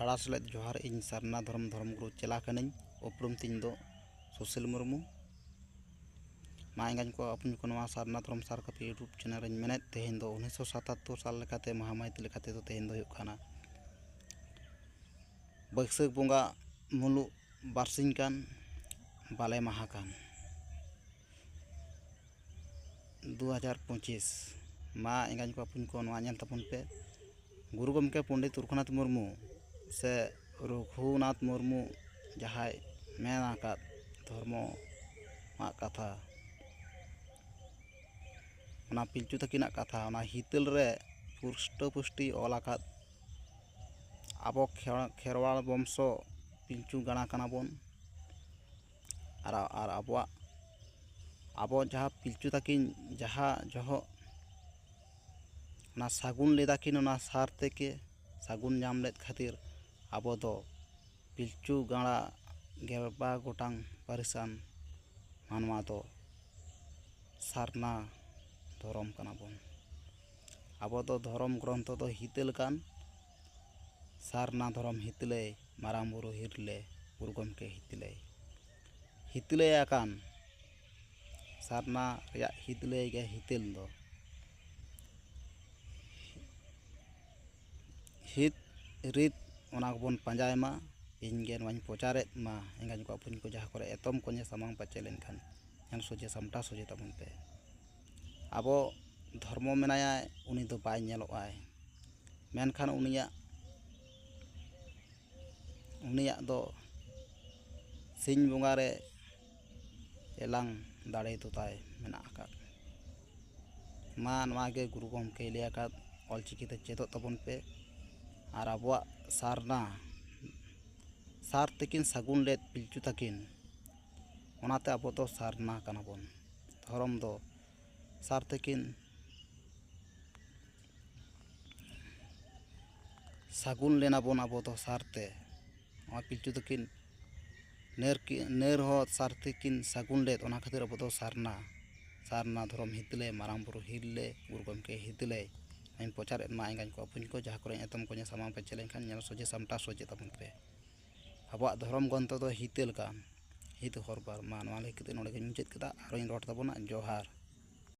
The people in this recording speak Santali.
ᱦᱟᱲᱟ ᱥᱮᱞᱮᱫ ᱡᱚᱦᱟᱨ ᱤᱧ ᱥᱟᱨᱱᱟ ᱫᱷᱚᱨᱚᱢ ᱜᱩᱨᱩ ᱪᱮᱞᱟ ᱠᱟᱹᱱᱟᱹᱧ ᱩᱯᱨᱩᱢ ᱛᱤᱧ ᱫᱚ ᱥᱩᱥᱤᱞ ᱢᱩᱨᱢᱩ ᱢᱟ ᱮᱸᱜᱟᱧ ᱠᱚ ᱟᱯᱩᱧ ᱠᱚ ᱱᱚᱣᱟ ᱥᱟᱨᱱᱟ ᱫᱷᱚᱨᱚᱢ ᱥᱟᱨ ᱠᱟᱹᱯᱤ ᱤᱭᱩᱴᱩᱵ ᱪᱮᱱᱮᱞ ᱨᱮᱧ ᱢᱮᱱᱮᱫ ᱛᱮᱦᱮᱧ ᱫᱚ 1977 ᱥᱟᱞ ᱞᱮᱠᱟᱛᱮ ᱢᱟᱦᱟᱢᱟᱹᱦᱤᱛ ᱞᱮᱠᱟᱛᱮ ᱫᱚ ᱛᱮᱦᱮᱧ ᱫᱚ ᱦᱩᱭᱩᱜ ᱠᱟᱱᱟ ᱵᱟᱹᱭᱥᱟᱹᱠᱷ ᱵᱚᱸᱜᱟ ᱢᱩᱞᱩᱜ ᱵᱟᱨᱥᱤᱧ ᱠᱟᱱ ᱵᱟᱞᱮ ᱢᱟᱦᱟ ᱠᱟᱱ 2025 ᱢᱟ ᱮᱸᱜᱟᱧ ᱠᱚ ᱟᱯᱩᱧ ᱠᱚ ᱱᱚᱣᱟ ᱧᱮᱞ ᱛᱟᱵᱚᱱ ᱯᱮ गुरु गमके पंडित रघुनाथ मुर्मू से रघुनाथ मुर्मू जहाय मेन आकाद धर्म कथा ओना पिलचू तकिना कथा ओना हितल रे पुष्टो पुष्टि ऑल आकाद अब खेरवाल वंशो पिलचू गाना कना बोन और अब जहाँ पिलचू तकिन जहाँ जहो ना सागुन लेदा किन ना सार तेके सागुन नाम लेद खातिर अब दो पिलचू गाड़ा गेलबा गोटांग पारिसान मानवा दो सारना धरम कना बोन अब दो धरम ग्रंथ दो हितल कान सारना धरम हितले माराम बुरु हिरले गुरु गमके हितले आकान सारना या हितले गे हितल दो हित रित ओना बन पांजाय मा इन गे नवाñ प्रचारेत मा एंगाñ को आपुñ को जहाँ करे एतम को ने सामांग पाचे लेनखान एन सोजे सामटा सोजे तबन पे आबो धर्म मेनाया उनी दो बाय नेलोआय मेनखान उनिया दो सिंह बंगा रे एलांग दाड़े तो ताय मेना आकाद मा नवा गे गुरु गमके लैया काद ऑलचिकी ते चेदो तबन पे और अब सारना सार तकिन सागुन लेद पिलचू तकिन ओनाते अब दो सारना कना बोन धरम दो सार तकिन सागुन लेना बोन अब दो सारते पिलचू तकिन नेर हो सार तकिन सागुन लेद ओना खातिर अब दो सारना धरम हितले माराम बुरु हिरले गुरु गमके हितले इन प्रचार मा एंगाñ को आपुñ को जहाँ करे एतम को ने सामांग पे चलेनखान नेल सोजे सामटा सोजे तबन पे अब धरम ग्रंथ दो हितल कान हित हरबार मा नवा लेकिते नोडे गे मुचाद कदा आरो इन रोड तबना जोहार।